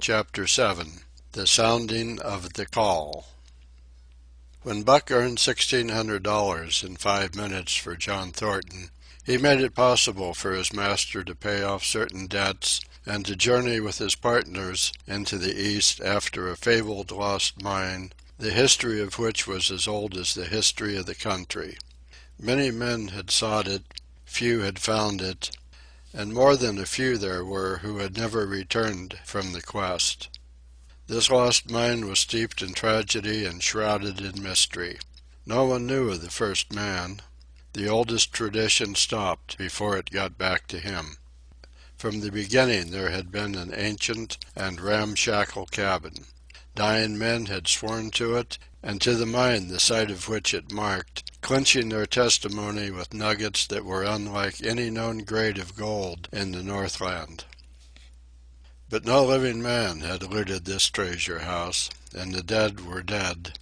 Chapter 7. The Sounding of the Call. When Buck earned $1,600 in 5 minutes for John Thornton, he made it possible for his master to pay off certain debts and to journey with his partners into the East after a fabled lost mine, the history of which was as old as the history of the country. Many men had sought it, few had found it, and more than a few there were who had never returned from the quest. This lost mine was steeped in tragedy and shrouded in mystery. No one knew of the first man. The oldest tradition stopped before it got back to him. From the beginning there had been an ancient and ramshackle cabin. Dying men had sworn to it, and to the mine the site of which it marked, clinching their testimony with nuggets that were unlike any known grade of gold in the Northland. But no living man had looted this treasure house, and the dead were dead,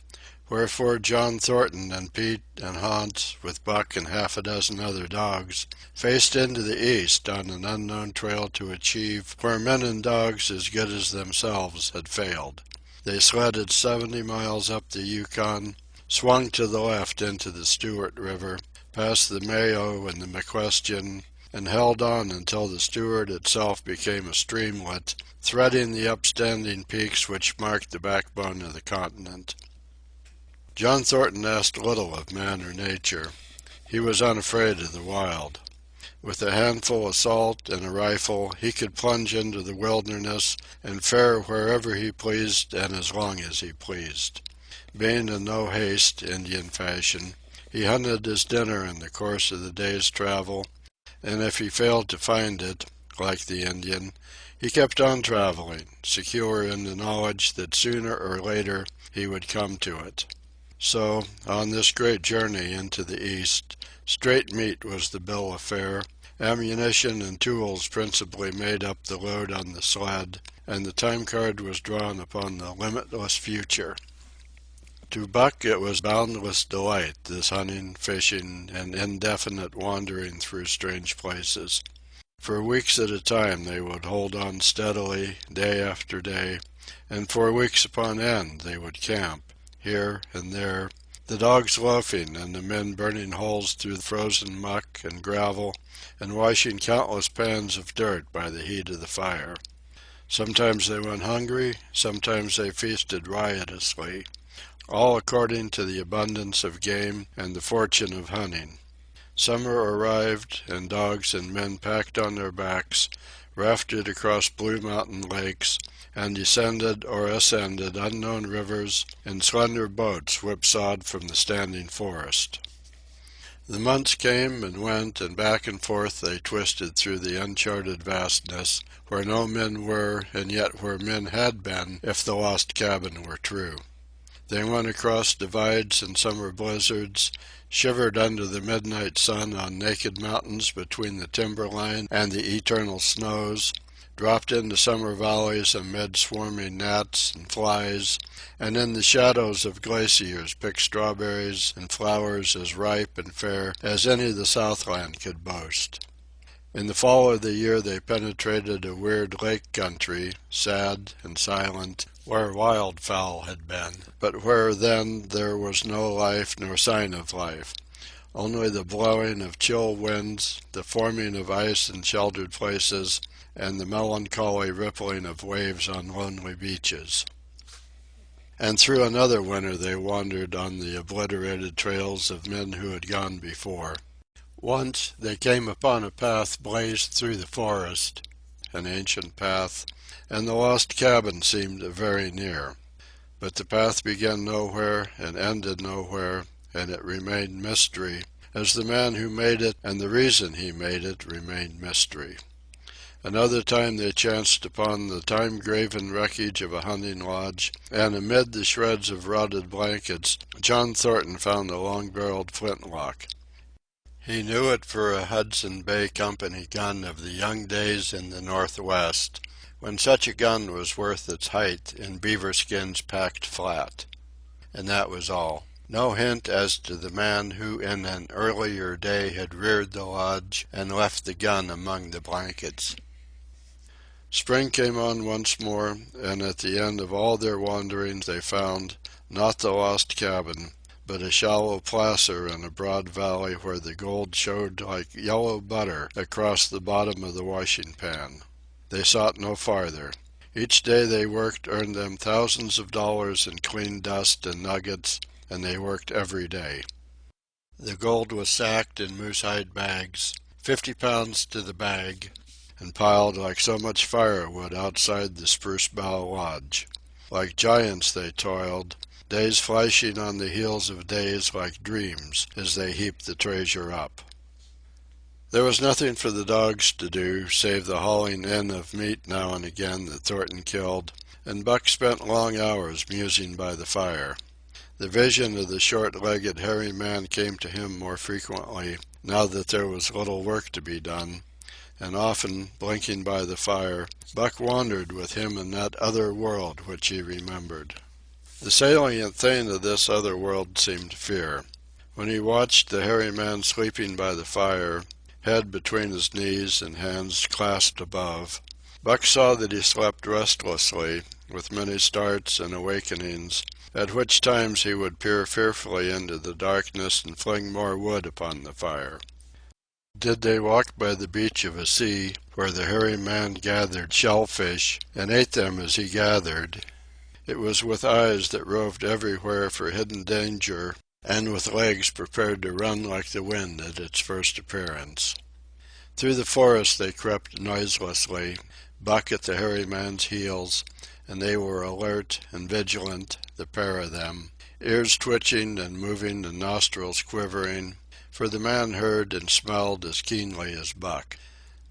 wherefore John Thornton and Pete and Hans, with Buck and half a dozen other dogs, faced into the east on an unknown trail to achieve where men and dogs as good as themselves had failed. They sledded 70 miles up the Yukon, swung to the left into the Stewart River, past the Mayo and the McQuestion, and held on until the Stewart itself became a streamlet, threading the upstanding peaks which marked the backbone of the continent. John Thornton asked little of man or nature. He was unafraid of the wild. With a handful of salt and a rifle he could plunge into the wilderness and fare wherever he pleased and as long as he pleased. Being in no haste, Indian fashion, he hunted his dinner in the course of the day's travel, and if he failed to find it, like the Indian, he kept on traveling, secure in the knowledge that sooner or later he would come to it. So, on this great journey into the East, straight meat was the bill of fare, ammunition and tools principally made up the load on the sled, and the time card was drawn upon the limitless future. To Buck it was boundless delight, this hunting, fishing, and indefinite wandering through strange places. For weeks at a time they would hold on steadily, day after day, and for weeks upon end they would camp, here and there, the dogs loafing and the men burning holes through the frozen muck and gravel and washing countless pans of dirt by the heat of the fire. Sometimes they went hungry, sometimes they feasted riotously, all according to the abundance of game and the fortune of hunting. Summer arrived, and dogs and men packed on their backs, rafted across blue mountain lakes, and descended or ascended unknown rivers in slender boats whipsawed from the standing forest. The months came and went, and back and forth they twisted through the uncharted vastness, where no men were, and yet where men had been, if the lost cabin were true. They went across divides and summer blizzards, shivered under the midnight sun on naked mountains between the timberline and the eternal snows, dropped into summer valleys amid swarming gnats and flies, and in the shadows of glaciers picked strawberries and flowers as ripe and fair as any the Southland could boast. In the fall of the year they penetrated a weird lake country, sad and silent, where wildfowl had been, but where then there was no life nor sign of life, only the blowing of chill winds, the forming of ice in sheltered places, and the melancholy rippling of waves on lonely beaches. And through another winter they wandered on the obliterated trails of men who had gone before. Once they came upon a path blazed through the forest, an ancient path, and the lost cabin seemed very near. But the path began nowhere and ended nowhere, and it remained mystery, as the man who made it and the reason he made it remained mystery. Another time they chanced upon the time-graven wreckage of a hunting lodge, and amid the shreds of rotted blankets, John Thornton found a long-barreled flintlock. He knew it for a Hudson Bay Company gun of the young days in the Northwest, when such a gun was worth its height in beaver skins packed flat. And that was all. No hint as to the man who in an earlier day had reared the lodge and left the gun among the blankets. Spring came on once more, and at the end of all their wanderings they found, not the lost cabin, but a shallow placer in a broad valley where the gold showed like yellow butter across the bottom of the washing pan. They sought no farther. Each day they worked earned them thousands of dollars in clean dust and nuggets, and they worked every day. The gold was sacked in moose-hide bags, 50 pounds to the bag, and piled like so much firewood outside the Spruce Bough Lodge. Like giants they toiled, days flashing on the heels of days like dreams as they heaped the treasure up. There was nothing for the dogs to do, save the hauling in of meat now and again that Thornton killed, and Buck spent long hours musing by the fire. The vision of the short-legged hairy man came to him more frequently, now that there was little work to be done, and often, blinking by the fire, Buck wandered with him in that other world which he remembered. The salient thing of this other world seemed fear. When he watched the hairy man sleeping by the fire, head between his knees and hands clasped above, Buck saw that he slept restlessly, with many starts and awakenings, at which times he would peer fearfully into the darkness and fling more wood upon the fire. Did they walk by the beach of a sea, where the hairy man gathered shellfish, and ate them as he gathered, it was with eyes that roved everywhere for hidden danger, and with legs prepared to run like the wind at its first appearance. Through the forest they crept noiselessly, Buck at the hairy man's heels, and they were alert and vigilant, the pair of them, ears twitching and moving and nostrils quivering, for the man heard and smelled as keenly as Buck.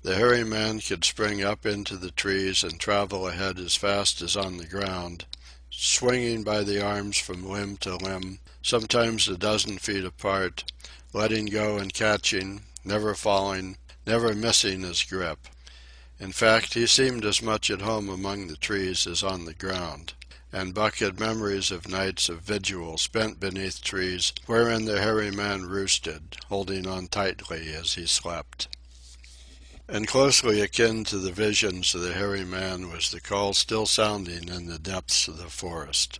The hairy man could spring up into the trees and travel ahead as fast as on the ground, swinging by the arms from limb to limb, sometimes a dozen feet apart, letting go and catching, never falling, never missing his grip. In fact, he seemed as much at home among the trees as on the ground, and Buck had memories of nights of vigil spent beneath trees wherein the hairy man roosted, holding on tightly as he slept. And closely akin to the visions of the hairy man was the call still sounding in the depths of the forest.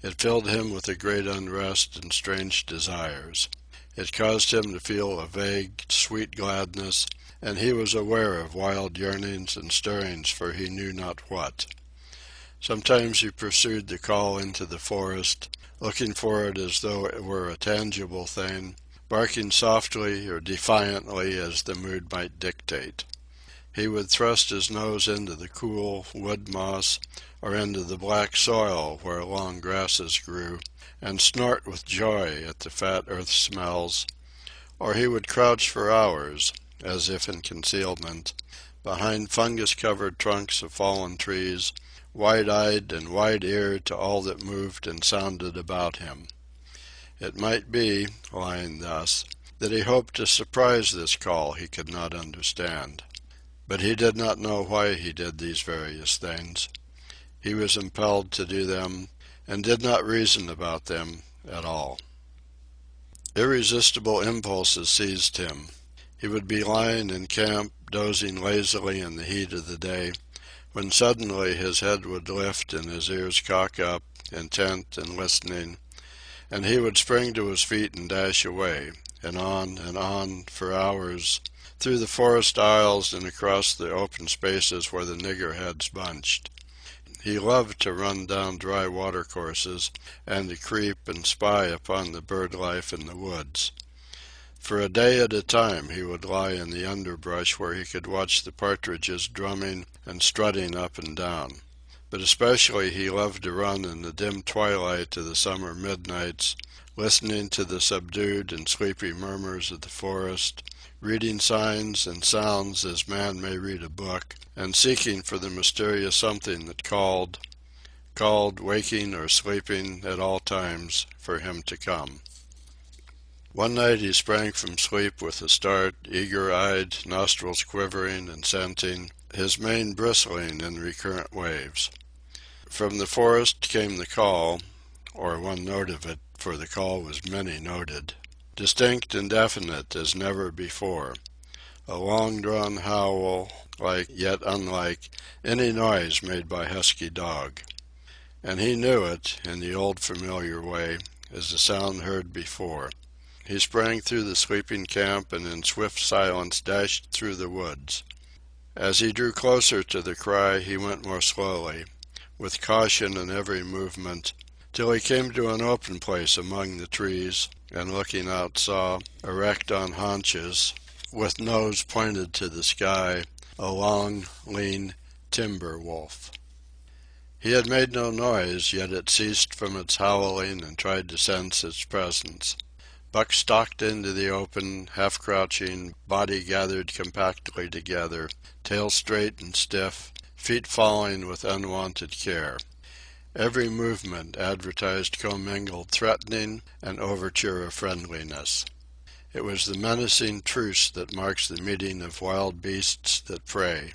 It filled him with a great unrest and strange desires. It caused him to feel a vague, sweet gladness, and he was aware of wild yearnings and stirrings for he knew not what. Sometimes he pursued the call into the forest, looking for it as though it were a tangible thing, barking softly or defiantly as the mood might dictate. He would thrust his nose into the cool wood moss or into the black soil where long grasses grew, and snort with joy at the fat earth smells, or he would crouch for hours, as if in concealment, behind fungus-covered trunks of fallen trees, wide-eyed and wide-eared to all that moved and sounded about him. It might be, lying thus, that he hoped to surprise this call he could not understand. But he did not know why he did these various things. He was impelled to do them, and did not reason about them at all. Irresistible impulses seized him. He would be lying in camp, dozing lazily in the heat of the day, when suddenly his head would lift and his ears cock up, intent and listening, and he would spring to his feet and dash away, and on, for hours, through the forest aisles and across the open spaces where the niggerheads bunched. He loved to run down dry watercourses, and to creep and spy upon the bird life in the woods. For a day at a time he would lie in the underbrush where he could watch the partridges drumming and strutting up and down. But especially he loved to run in the dim twilight of the summer midnights, listening to the subdued and sleepy murmurs of the forest, reading signs and sounds as man may read a book, and seeking for the mysterious something that called, waking or sleeping at all times, for him to come. One night he sprang from sleep with a start, eager-eyed, nostrils quivering and scenting, his mane bristling in recurrent waves. From the forest came the call, or one note of it, for the call was many-noted, distinct and definite as never before, a long-drawn howl, like yet unlike any noise made by husky dog. And he knew it, in the old familiar way, as a sound heard before. He sprang through the sleeping camp and in swift silence dashed through the woods. As he drew closer to the cry he went more slowly, with caution in every movement, till he came to an open place among the trees, and looking out saw, erect on haunches, with nose pointed to the sky, a long, lean timber wolf. He had made no noise, yet it ceased from its howling and tried to sense its presence. Buck stalked into the open, half-crouching, body gathered compactly together, tail straight and stiff, feet falling with unwonted care. Every movement advertised commingled threatening and overture of friendliness. It was the menacing truce that marks the meeting of wild beasts that prey.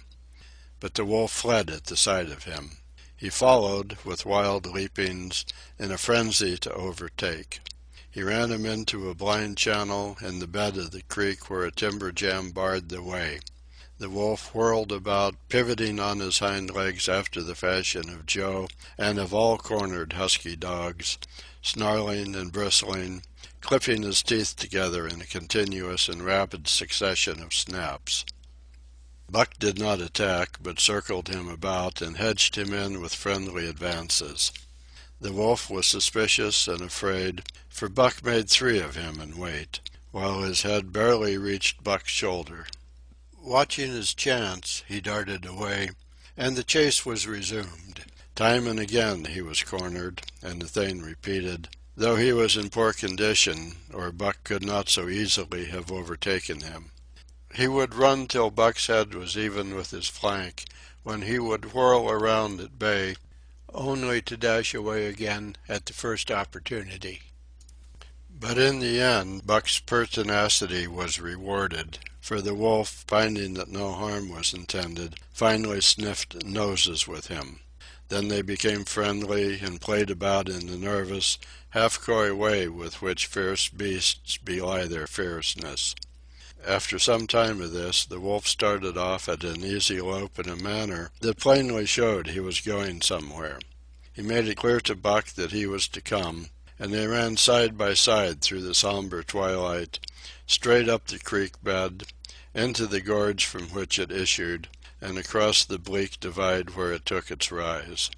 But the wolf fled at the sight of him. He followed, with wild leapings, in a frenzy to overtake. He ran him into a blind channel in the bed of the creek where a timber jam barred the way. The wolf whirled about, pivoting on his hind legs after the fashion of Joe and of all cornered husky dogs, snarling and bristling, clipping his teeth together in a continuous and rapid succession of snaps. Buck did not attack, but circled him about and hedged him in with friendly advances. The wolf was suspicious and afraid, for Buck made 3 of him in weight, while his head barely reached Buck's shoulder. Watching his chance, he darted away, and the chase was resumed. Time and again he was cornered, and the thing repeated, though he was in poor condition, or Buck could not so easily have overtaken him. He would run till Buck's head was even with his flank, when he would whirl around at bay, only to dash away again at the first opportunity. But in the end, Buck's pertinacity was rewarded, for the wolf, finding that no harm was intended, finally sniffed noses with him. Then they became friendly and played about in the nervous, half-coy way with which fierce beasts belie their fierceness. After some time of this, the wolf started off at an easy lope in a manner that plainly showed he was going somewhere. He made it clear to Buck that he was to come, and they ran side by side through the somber twilight, straight up the creek bed, into the gorge from which it issued, and across the bleak divide where it took its rise.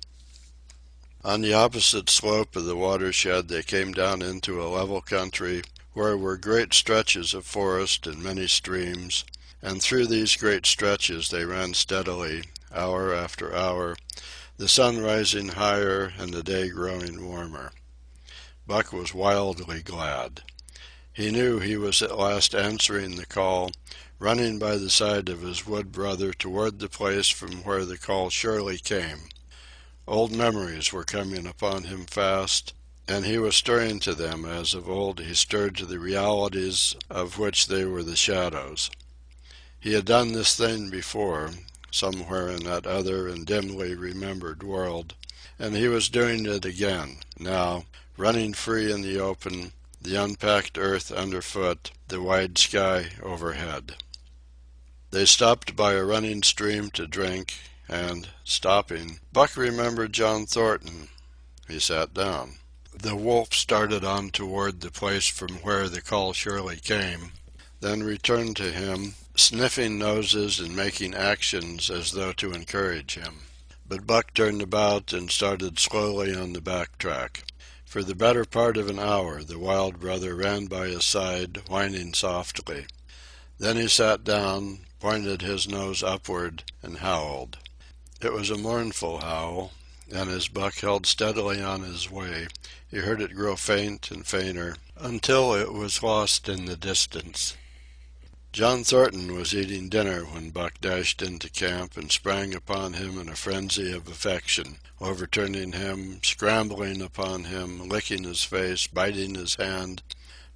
On the opposite slope of the watershed they came down into a level country where were great stretches of forest and many streams, and through these great stretches they ran steadily, hour after hour, the sun rising higher and the day growing warmer. Buck was wildly glad. He knew he was at last answering the call, running by the side of his wood brother toward the place from where the call surely came. Old memories were coming upon him fast, and he was stirring to them as of old he stirred to the realities of which they were the shadows. He had done this thing before, somewhere in that other and dimly remembered world, and he was doing it again, now, running free in the open, the unpacked earth underfoot, the wide sky overhead. They stopped by a running stream to drink, and, stopping, Buck remembered John Thornton. He sat down. The wolf started on toward the place from where the call surely came, then returned to him, sniffing noses and making actions as though to encourage him. But Buck turned about and started slowly on the back track. For the better part of an hour the wild brother ran by his side, whining softly. Then he sat down, pointed his nose upward, and howled. It was a mournful howl, and as Buck held steadily on his way, he heard it grow faint and fainter, until it was lost in the distance. John Thornton was eating dinner when Buck dashed into camp and sprang upon him in a frenzy of affection, overturning him, scrambling upon him, licking his face, biting his hand,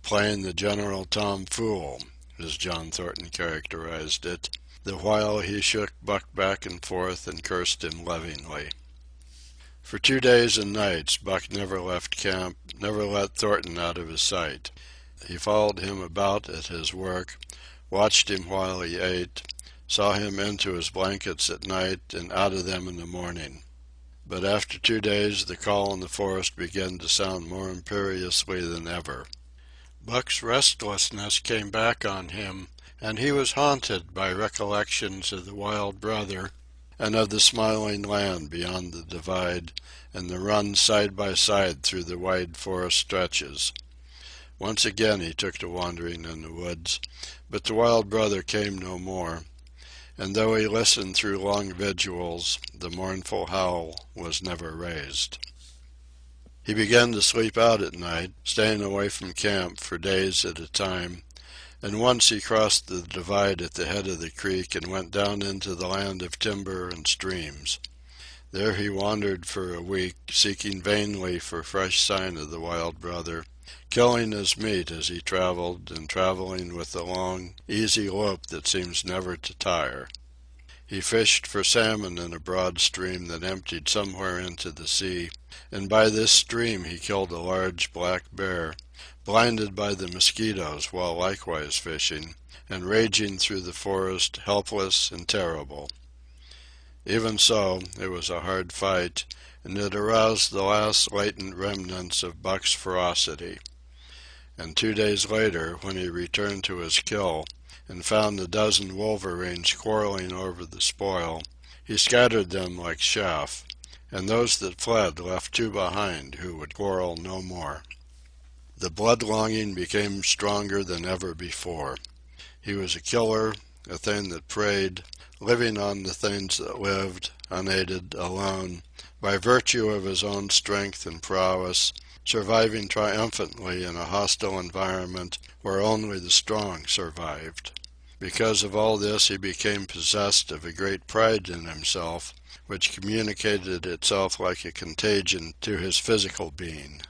playing the general Tom Fool, as John Thornton characterized it, the while he shook Buck back and forth and cursed him lovingly. For 2 days and nights Buck never left camp, never let Thornton out of his sight. He followed him about at his work, watched him while he ate, saw him into his blankets at night and out of them in the morning. But after 2 days the call in the forest began to sound more imperiously than ever. Buck's restlessness came back on him, and he was haunted by recollections of the wild brother and of the smiling land beyond the divide and the runs side by side through the wide forest stretches. Once again he took to wandering in the woods, but the wild brother came no more, and though he listened through long vigils, the mournful howl was never raised. He began to sleep out at night, staying away from camp for days at a time, and once he crossed the divide at the head of the creek and went down into the land of timber and streams. There he wandered for a week, seeking vainly for fresh sign of the wild brother, killing his meat as he traveled, and traveling with the long, easy lope that seems never to tire. He fished for salmon in a broad stream that emptied somewhere into the sea, and by this stream he killed a large black bear, blinded by the mosquitoes while likewise fishing, and raging through the forest, helpless and terrible. Even so, it was a hard fight, and it aroused the last latent remnants of Buck's ferocity. And 2 days later, when he returned to his kill, and found a dozen wolverines quarreling over the spoil, he scattered them like chaff, and those that fled left 2 behind who would quarrel no more. The blood-longing became stronger than ever before. He was a killer, a thing that preyed, living on the things that lived, unaided, alone, by virtue of his own strength and prowess, surviving triumphantly in a hostile environment where only the strong survived. Because of all this he became possessed of a great pride in himself, which communicated itself like a contagion to his physical being.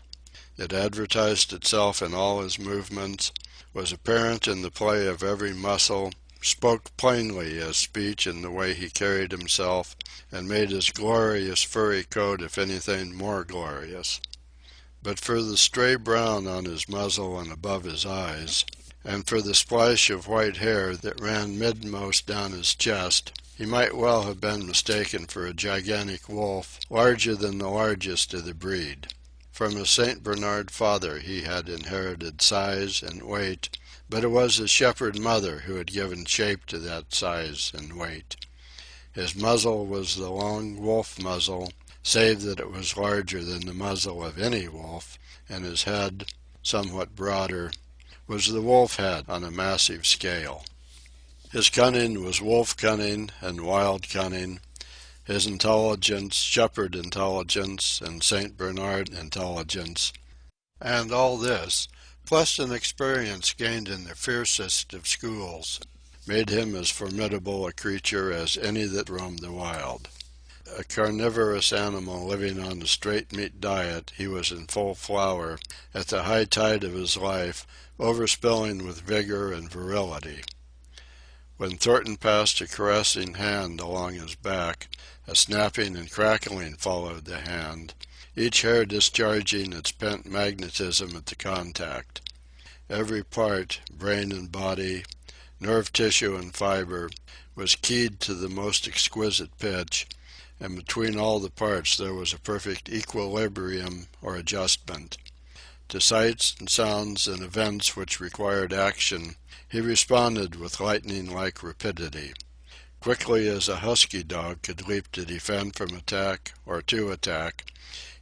It advertised itself in all his movements, was apparent in the play of every muscle, spoke plainly as speech in the way he carried himself, and made his glorious furry coat if anything more glorious. But for the stray brown on his muzzle and above his eyes, and for the splash of white hair that ran midmost down his chest, he might well have been mistaken for a gigantic wolf, larger than the largest of the breed. From his St. Bernard father he had inherited size and weight, but it was his shepherd mother who had given shape to that size and weight. His muzzle was the long wolf muzzle, save that it was larger than the muzzle of any wolf, and his head, somewhat broader, was the wolf head on a massive scale. His cunning was wolf cunning and wild cunning, his intelligence shepherd intelligence and St. Bernard intelligence, and all this, plus an experience gained in the fiercest of schools, made him as formidable a creature as any that roamed the wild. A carnivorous animal living on a straight meat diet, he was in full flower, at the high tide of his life, overspilling with vigor and virility. When Thornton passed a caressing hand along his back, a snapping and crackling followed the hand, each hair discharging its pent magnetism at the contact. Every part, brain and body, nerve tissue and fiber, was keyed to the most exquisite pitch, and between all the parts there was a perfect equilibrium or adjustment. To sights and sounds and events which required action, he responded with lightning-like rapidity. Quickly as a husky dog could leap to defend from attack or to attack,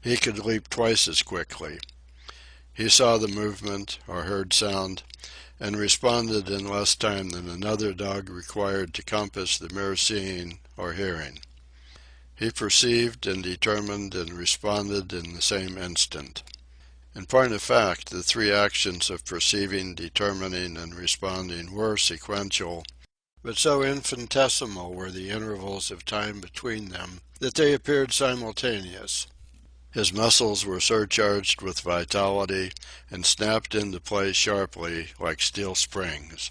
he could leap twice as quickly. He saw the movement, or heard sound, and responded in less time than another dog required to compass the mere seeing or hearing. He perceived and determined and responded in the same instant. In point of fact, the 3 actions of perceiving, determining, and responding were sequential, but so infinitesimal were the intervals of time between them that they appeared simultaneous. His muscles were surcharged with vitality and snapped into place sharply like steel springs.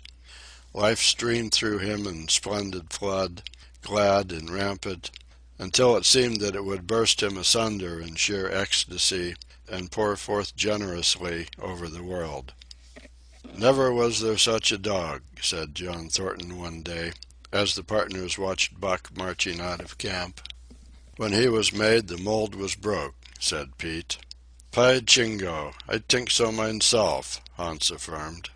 Life streamed through him in splendid flood, glad and rampant, until it seemed that it would burst him asunder in sheer ecstasy and pour forth generously over the world. "Never was there such a dog," said John Thornton one day, as the partners watched Buck marching out of camp. "When he was made, the mold was broke," said Pete. "Py Jingo, I tink so myself," Hans affirmed.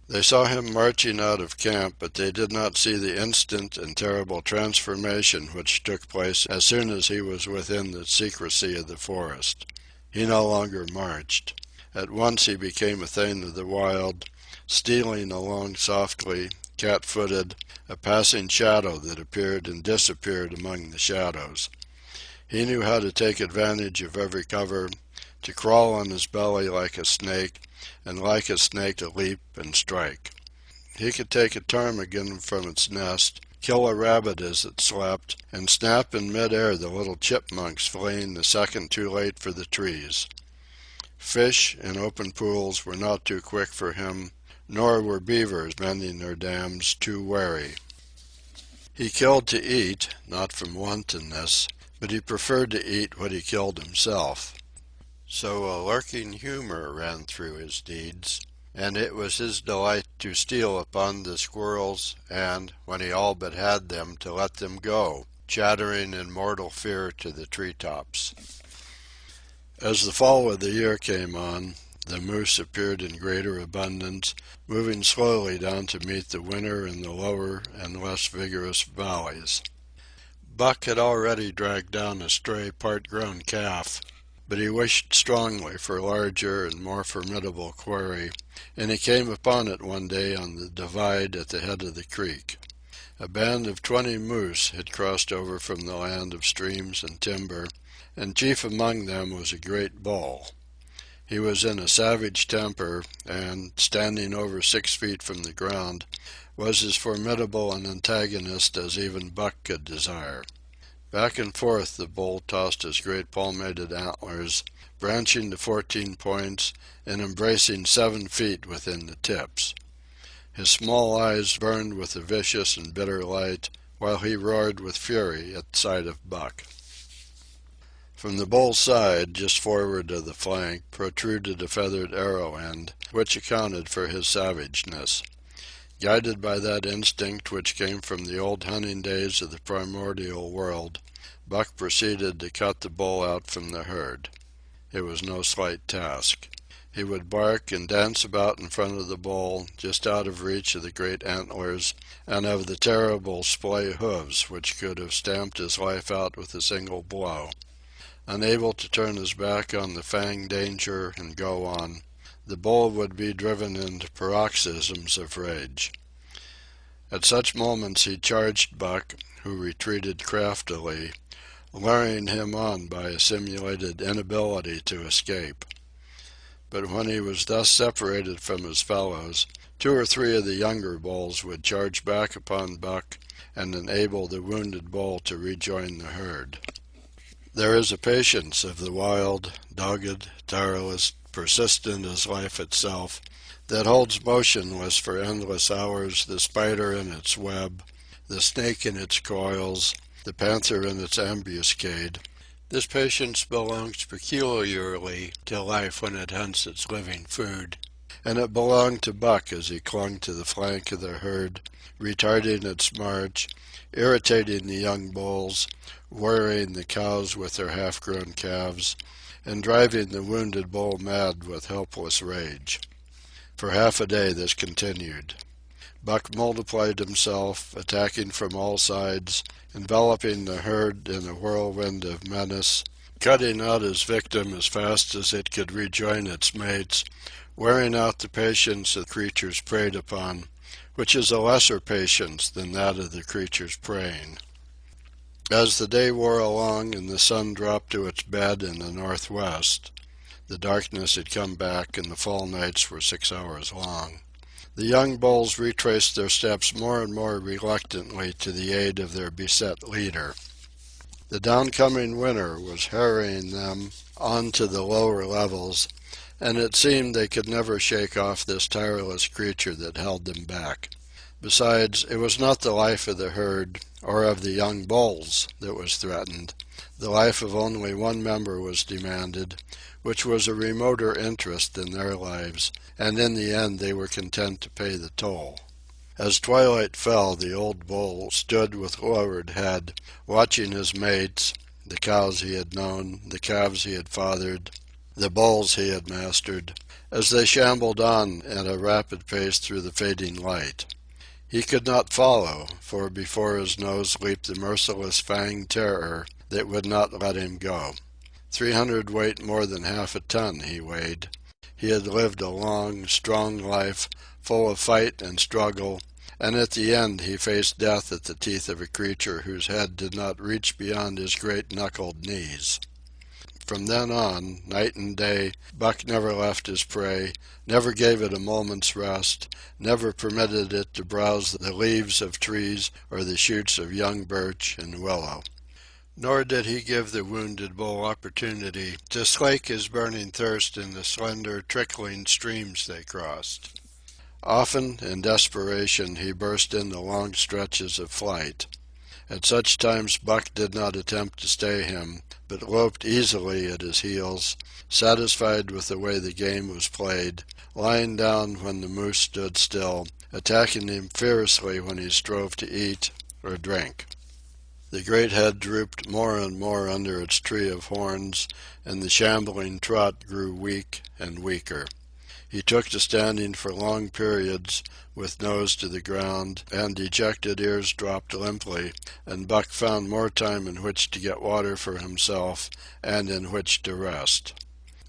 They saw him marching out of camp, but they did not see the instant and terrible transformation which took place as soon as he was within the secrecy of the forest. He no longer marched. At once he became a thing of the wild, stealing along softly, cat-footed, a passing shadow that appeared and disappeared among the shadows. He knew how to take advantage of every cover, to crawl on his belly like a snake, and like a snake to leap and strike. He could take a ptarmigan from its nest, kill a rabbit as it slept, and snap in mid-air the little chipmunks fleeing a second too late for the trees. Fish in open pools were not too quick for him, nor were beavers mending their dams too wary. He killed to eat, not from wantonness, but he preferred to eat what he killed himself. So a lurking humor ran through his deeds, and it was his delight to steal upon the squirrels and, when he all but had them, to let them go, chattering in mortal fear to the tree-tops. As the fall of the year came on, the moose appeared in greater abundance, moving slowly down to meet the winter in the lower and less vigorous valleys. Buck had already dragged down a stray part-grown calf, but he wished strongly for larger and more formidable quarry, and he came upon it one day on the divide at the head of the creek. A band of 20 moose had crossed over from the land of streams and timber, and chief among them was a great bull. He was in a savage temper, and, standing over 6 feet from the ground, was as formidable an antagonist as even Buck could desire. Back and forth the bull tossed his great palmated antlers, branching to 14 points and embracing 7 feet within the tips. His small eyes burned with a vicious and bitter light, while he roared with fury at sight of Buck. From the bull's side, just forward of the flank, protruded a feathered arrow end, which accounted for his savageness. Guided by that instinct which came from the old hunting days of the primordial world, Buck proceeded to cut the bull out from the herd. It was no slight task. He would bark and dance about in front of the bull, just out of reach of the great antlers and of the terrible splay hoofs which could have stamped his life out with a single blow. Unable to turn his back on the fanged danger and go on, the bull would be driven into paroxysms of rage. At such moments he charged Buck, who retreated craftily, luring him on by a simulated inability to escape. But when he was thus separated from his fellows, 2 or 3 of the younger bulls would charge back upon Buck and enable the wounded bull to rejoin the herd. There is a patience of the wild, dogged, tireless, persistent as life itself, that holds motionless for endless hours the spider in its web, the snake in its coils, the panther in its ambuscade. This patience belongs peculiarly to life when it hunts its living food, and it belonged to Buck as he clung to the flank of the herd, retarding its march, irritating the young bulls, worrying the cows with their half-grown calves, and driving the wounded bull mad with helpless rage. For half a day this continued. Buck multiplied himself, attacking from all sides, enveloping the herd in a whirlwind of menace, cutting out his victim as fast as it could rejoin its mates, wearing out the patience the creatures preyed upon, which is a lesser patience than that of the creatures preying. As the day wore along and the sun dropped to its bed in the northwest, the darkness had come back and the fall nights were 6 hours long. The young bulls retraced their steps more and more reluctantly to the aid of their beset leader. The downcoming winter was harrying them on to the lower levels, and it seemed they could never shake off this tireless creature that held them back. Besides, it was not the life of the herd, or of the young bulls, that was threatened. The life of only one member was demanded, which was a remoter interest in their lives, and in the end they were content to pay the toll. As twilight fell, the old bull stood with lowered head, watching his mates, the cows he had known, the calves he had fathered, the bulls he had mastered, as they shambled on at a rapid pace through the fading light. He could not follow, for before his nose leaped the merciless fanged terror that would not let him go. 300 weight more than half a ton he weighed. He had lived a long, strong life, full of fight and struggle, and at the end he faced death at the teeth of a creature whose head did not reach beyond his great knuckled knees. From then on, night and day, Buck never left his prey, never gave it a moment's rest, never permitted it to browse the leaves of trees or the shoots of young birch and willow. Nor did he give the wounded bull opportunity to slake his burning thirst in the slender, trickling streams they crossed. Often, in desperation, he burst into long stretches of flight. At such times Buck did not attempt to stay him, but loped easily at his heels, satisfied with the way the game was played, lying down when the moose stood still, attacking him fiercely when he strove to eat or drink. The great head drooped more and more under its tree of horns, and the shambling trot grew weak and weaker. He took to standing for long periods, with nose to the ground, and dejected ears dropped limply, and Buck found more time in which to get water for himself and in which to rest.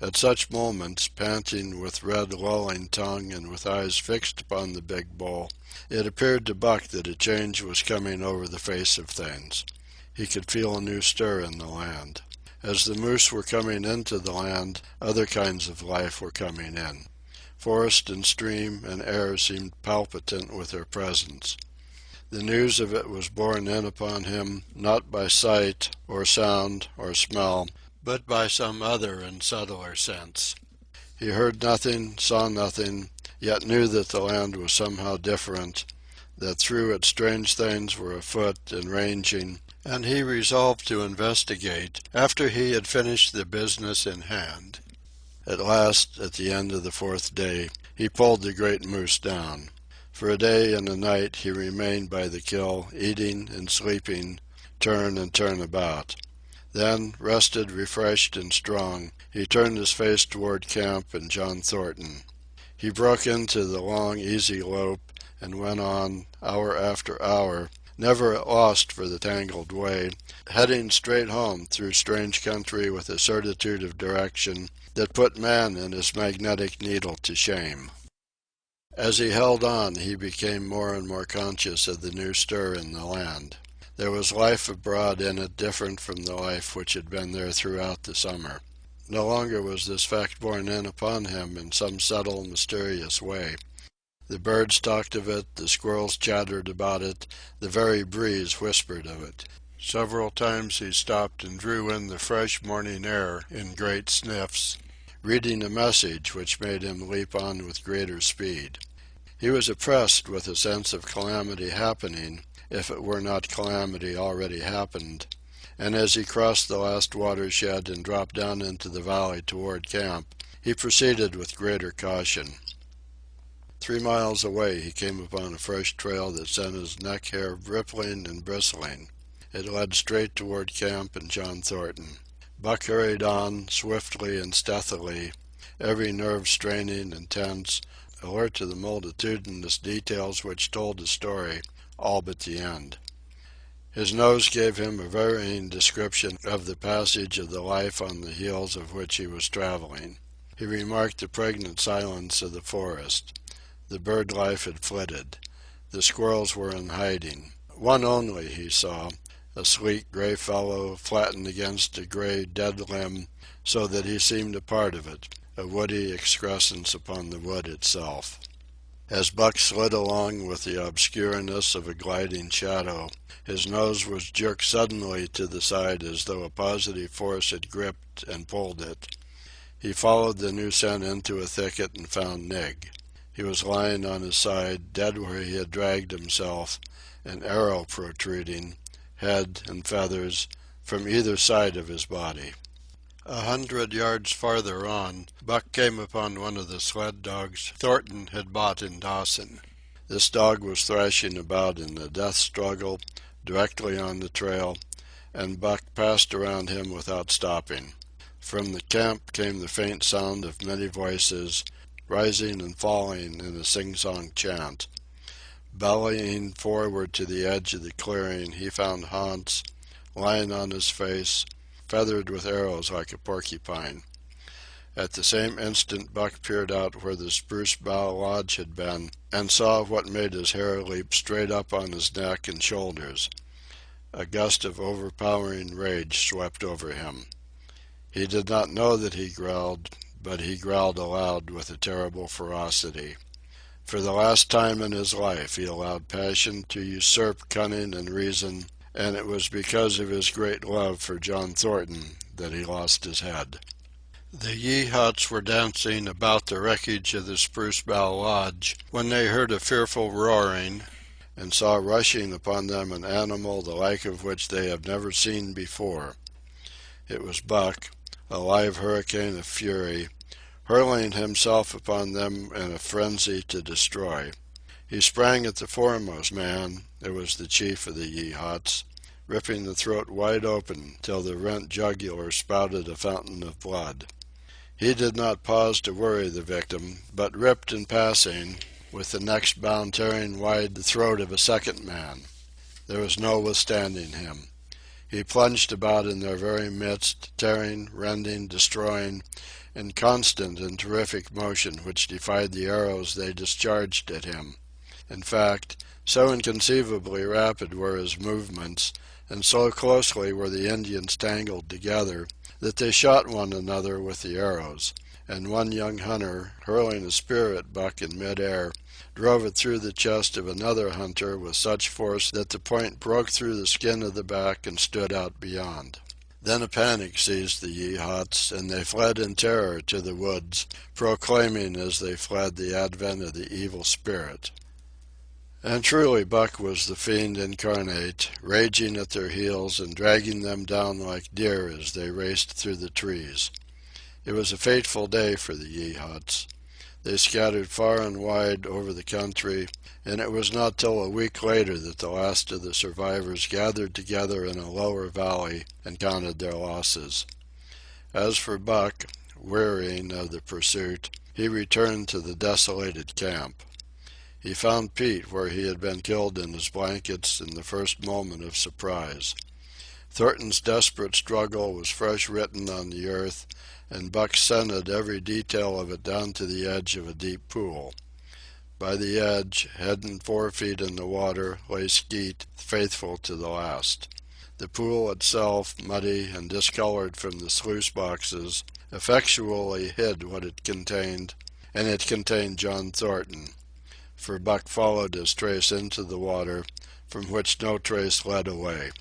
At such moments, panting with red lolling tongue and with eyes fixed upon the big bull, it appeared to Buck that a change was coming over the face of things. He could feel a new stir in the land. As the moose were coming into the land, other kinds of life were coming in. Forest and stream and air seemed palpitant with their presence. The news of it was borne in upon him, not by sight, or sound, or smell, but by some other and subtler sense. He heard nothing, saw nothing, yet knew that the land was somehow different, that through it strange things were afoot and ranging, and he resolved to investigate after he had finished the business in hand. At last, at the end of the 4th day, he pulled the great moose down. For a day and a night he remained by the kill, eating and sleeping, turn and turn about. Then, rested, refreshed, and strong, he turned his face toward camp and John Thornton. He broke into the long, easy lope, and went on, hour after hour, never at loss for the tangled way, heading straight home through strange country with a certitude of direction that put man and his magnetic needle to shame. As he held on, he became more and more conscious of the new stir in the land. There was life abroad in it different from the life which had been there throughout the summer. No longer was this fact borne in upon him in some subtle, mysterious way. The birds talked of it, the squirrels chattered about it, the very breeze whispered of it. Several times he stopped and drew in the fresh morning air in great sniffs, reading a message which made him leap on with greater speed. He was oppressed with a sense of calamity happening, if it were not calamity already happened, and as he crossed the last watershed and dropped down into the valley toward camp, he proceeded with greater caution. 3 miles away he came upon a fresh trail that sent his neck hair rippling and bristling. It led straight toward camp and John Thornton. Buck hurried on, swiftly and stealthily, every nerve straining and tense, alert to the multitudinous details which told a story, all but the end. His nose gave him a varying description of the passage of the life on the heels of which he was traveling. He remarked the pregnant silence of the forest. The bird life had flitted. The squirrels were in hiding. One only he saw, a sleek gray fellow flattened against a gray dead limb so that he seemed a part of it, a woody excrescence upon the wood itself. As Buck slid along with the obscureness of a gliding shadow, his nose was jerked suddenly to the side as though a positive force had gripped and pulled it. He followed the new scent into a thicket and found Nig. He was lying on his side, dead where he had dragged himself, an arrow protruding, head and feathers, from either side of his body. 100 yards farther on, Buck came upon one of the sled dogs Thornton had bought in Dawson. This dog was thrashing about in a death struggle directly on the trail, and Buck passed around him without stopping. From the camp came the faint sound of many voices, rising and falling in a sing-song chant. Bellying forward to the edge of the clearing, he found Hans, lying on his face, feathered with arrows like a porcupine. At the same instant Buck peered out where the spruce bough lodge had been, and saw what made his hair leap straight up on his neck and shoulders. A gust of overpowering rage swept over him. He did not know that he growled, but he growled aloud with a terrible ferocity. For the last time in his life he allowed passion to usurp cunning and reason, and it was because of his great love for John Thornton that he lost his head. The Yeehats were dancing about the wreckage of the Spruce Bough Lodge when they heard a fearful roaring, and saw rushing upon them an animal the like of which they had never seen before. It was Buck, a live hurricane of fury, hurling himself upon them in a frenzy to destroy. He sprang at the foremost man, it was the chief of the Yeehats, ripping the throat wide open till the rent jugular spouted a fountain of blood. He did not pause to worry the victim, but ripped in passing, with the next bound tearing wide the throat of a second man. There was no withstanding him. He plunged about in their very midst, tearing, rending, destroying, in constant and terrific motion which defied the arrows they discharged at him. In fact, so inconceivably rapid were his movements, and so closely were the Indians tangled together, that they shot one another with the arrows, and one young hunter, hurling a spear at Buck in mid-air, drove it through the chest of another hunter with such force that the point broke through the skin of the back and stood out beyond. Then a panic seized the Yeehats, and they fled in terror to the woods, proclaiming as they fled the advent of the evil spirit. And truly Buck was the fiend incarnate, raging at their heels and dragging them down like deer as they raced through the trees. It was a fateful day for the Yeehats. They scattered far and wide over the country, and it was not till a week later that the last of the survivors gathered together in a lower valley and counted their losses. As for Buck, wearying of the pursuit, he returned to the desolated camp. He found Pete where he had been killed in his blankets in the first moment of surprise. Thornton's desperate struggle was fresh written on the earth, and Buck scented every detail of it down to the edge of a deep pool. By the edge, head and 4 feet in the water, lay Skeet, faithful to the last. The pool itself, muddy and discolored from the sluice boxes, effectually hid what it contained, and it contained John Thornton, for Buck followed his trace into the water, from which no trace led away.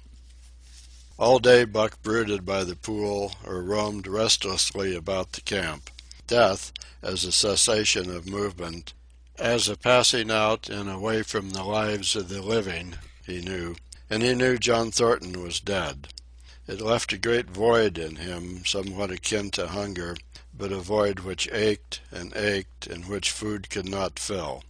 All day Buck brooded by the pool or roamed restlessly about the camp. Death, as a cessation of movement, as a passing out and away from the lives of the living, he knew, and he knew John Thornton was dead. It left a great void in him, somewhat akin to hunger, but a void which ached, and which food could not fill.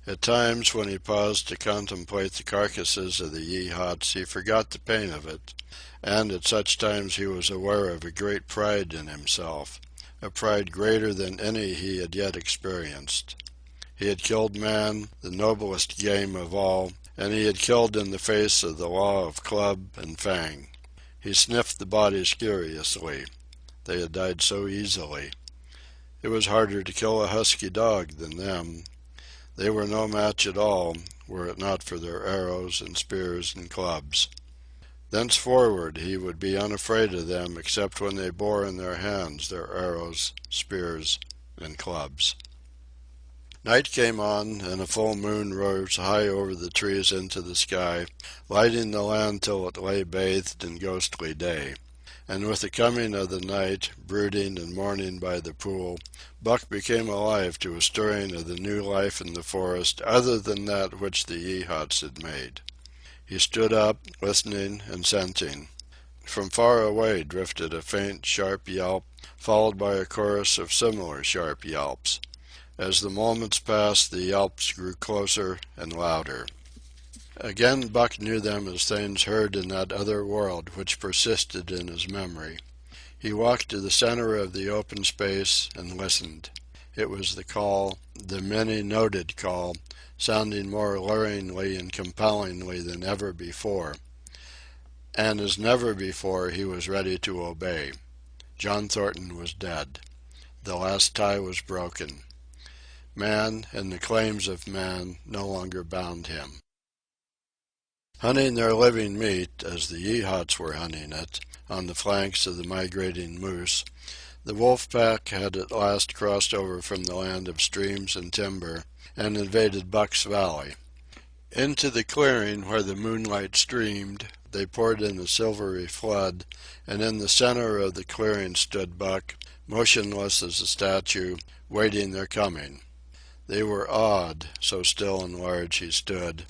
At times, when he paused to contemplate the carcasses of the Yeehats, he forgot the pain of it, and at such times he was aware of a great pride in himself, a pride greater than any he had yet experienced. He had killed man, the noblest game of all, and he had killed in the face of the law of club and fang. He sniffed the bodies curiously. They had died so easily. It was harder to kill a husky dog than them. They were no match at all, were it not for their arrows and spears and clubs. Thenceforward he would be unafraid of them except when they bore in their hands their arrows, spears, and clubs. Night came on, and a full moon rose high over the trees into the sky, lighting the land till it lay bathed in ghostly day. And with the coming of the night, brooding and mourning by the pool, Buck became alive to a stirring of the new life in the forest other than that which the Yeehats had made. He stood up, listening and scenting. From far away drifted a faint, sharp yelp, followed by a chorus of similar sharp yelps. As the moments passed, the yelps grew closer and louder. Again Buck knew them as things heard in that other world which persisted in his memory. He walked to the center of the open space and listened. It was the call, the many-noted call, sounding more luringly and compellingly than ever before. And as never before he was ready to obey. John Thornton was dead. The last tie was broken. Man and the claims of man no longer bound him. Hunting their living meat, as the Yeehats were hunting it, on the flanks of the migrating moose, the wolf pack had at last crossed over from the land of streams and timber and invaded Buck's Valley. Into the clearing where the moonlight streamed, they poured in a silvery flood, and in the center of the clearing stood Buck, motionless as a statue, waiting their coming. They were awed, so still and large he stood,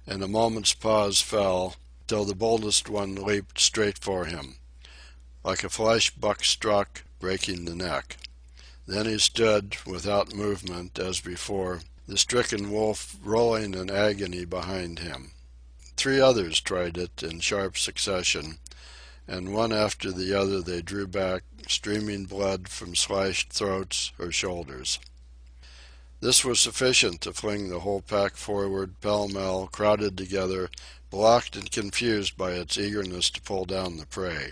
and a moment's pause fell, till the boldest one leaped straight for him. Like a flash Buck struck, breaking the neck. Then he stood, without movement, as before, the stricken wolf rolling in agony behind him. 3 others tried it in sharp succession, and one after the other they drew back, streaming blood from slashed throats or shoulders. This was sufficient to fling the whole pack forward, pell-mell, crowded together, blocked and confused by its eagerness to pull down the prey.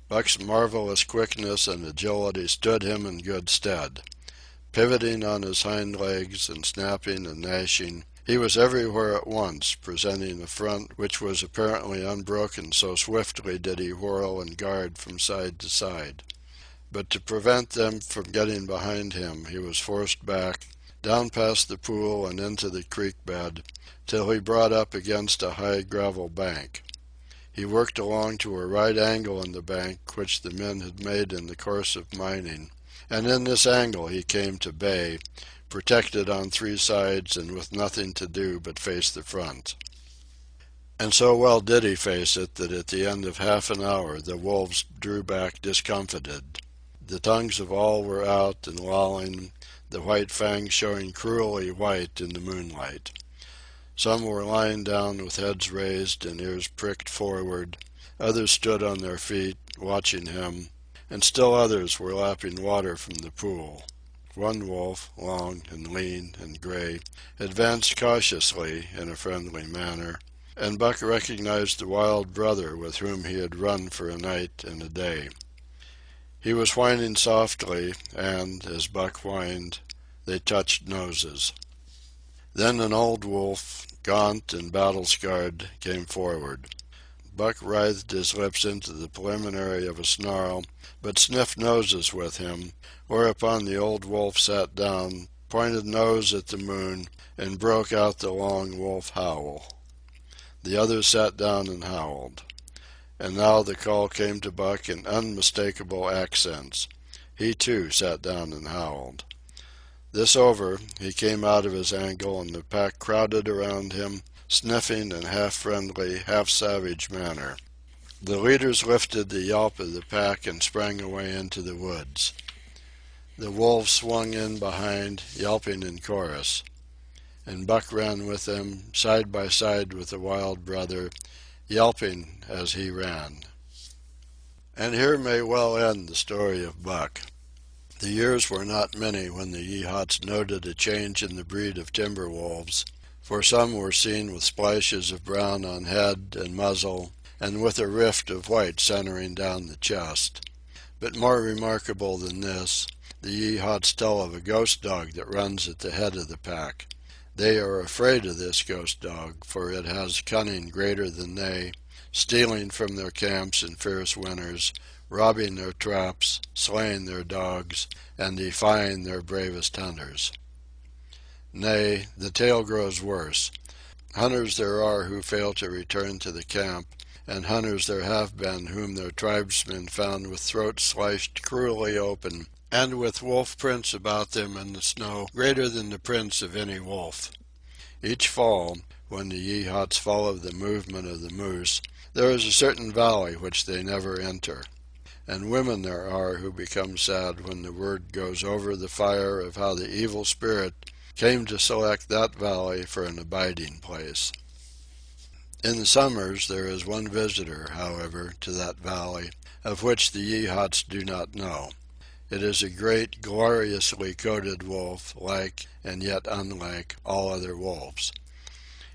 Buck's marvelous quickness and agility stood him in good stead. Pivoting on his hind legs and snapping and gnashing, he was everywhere at once, presenting a front which was apparently unbroken, so swiftly did he whirl and guard from side to side. But to prevent them from getting behind him, he was forced back, down past the pool and into the creek bed, till he brought up against a high gravel bank. He worked along to a right angle in the bank which the men had made in the course of mining, and in this angle he came to bay, protected on 3 sides and with nothing to do but face the front. And so well did he face it that at the end of half an hour the wolves drew back discomfited. The tongues of all were out and lolling, the white fangs showing cruelly white in the moonlight. Some were lying down with heads raised and ears pricked forward, others stood on their feet, watching him, and still others were lapping water from the pool. One wolf, long and lean and gray, advanced cautiously in a friendly manner, and Buck recognized the wild brother with whom he had run for a night and a day. He was whining softly, and, as Buck whined, they touched noses. Then an old wolf, gaunt and battle-scarred, came forward. Buck writhed his lips into the preliminary of a snarl, but sniffed noses with him, whereupon the old wolf sat down, pointed nose at the moon, and broke out the long wolf howl. The others sat down and howled. And now the call came to Buck in unmistakable accents. He, too, sat down and howled. This over, he came out of his angle, and the pack crowded around him, sniffing in half-friendly, half-savage manner. The leaders lifted the yelp of the pack and sprang away into the woods. The wolves swung in behind, yelping in chorus. And Buck ran with them, side by side with the wild brother, yelping as he ran. And here may well end the story of Buck. The years were not many when the Yeehats noted a change in the breed of timber wolves, for some were seen with splashes of brown on head and muzzle, and with a rift of white centering down the chest. But more remarkable than this, the Yeehats tell of a ghost dog that runs at the head of the pack. They are afraid of this ghost dog, for it has cunning greater than they, stealing from their camps in fierce winters, robbing their traps, slaying their dogs, and defying their bravest hunters. Nay, the tale grows worse. Hunters there are who fail to return to the camp, and hunters there have been whom their tribesmen found with throats slashed cruelly open, and with wolf prints about them in the snow greater than the prints of any wolf. Each fall, when the Yeehats follow the movement of the moose, there is a certain valley which they never enter. and women there are who become sad when the word goes over the fire of how the evil spirit came to select that valley for an abiding place. In the summers there is one visitor, however, to that valley, of which the Yehots do not know. It is a great, gloriously coated wolf, like, and yet unlike, all other wolves.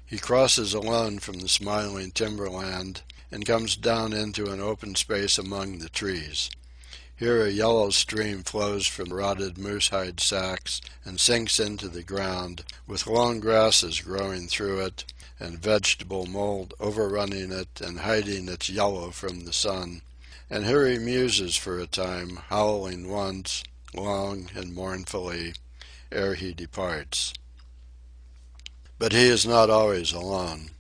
He crosses alone from the smiling timberland and comes down into an open space among the trees. Here a yellow stream flows from rotted moose-hide sacks and sinks into the ground, with long grasses growing through it, and vegetable mold overrunning it and hiding its yellow from the sun. And here he muses for a time, howling once, long and mournfully, ere he departs. But he is not always alone.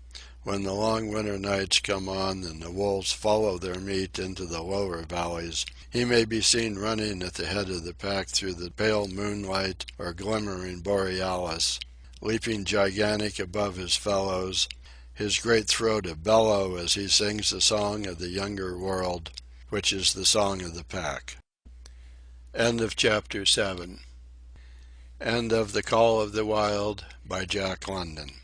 When the long winter nights come on and the wolves follow their meat into the lower valleys, he may be seen running at the head of the pack through the pale moonlight or glimmering borealis, leaping gigantic above his fellows, his great throat a bellow as he sings the song of the younger world, which is the song of the pack. End of Chapter 7. End of The Call of the Wild by Jack London.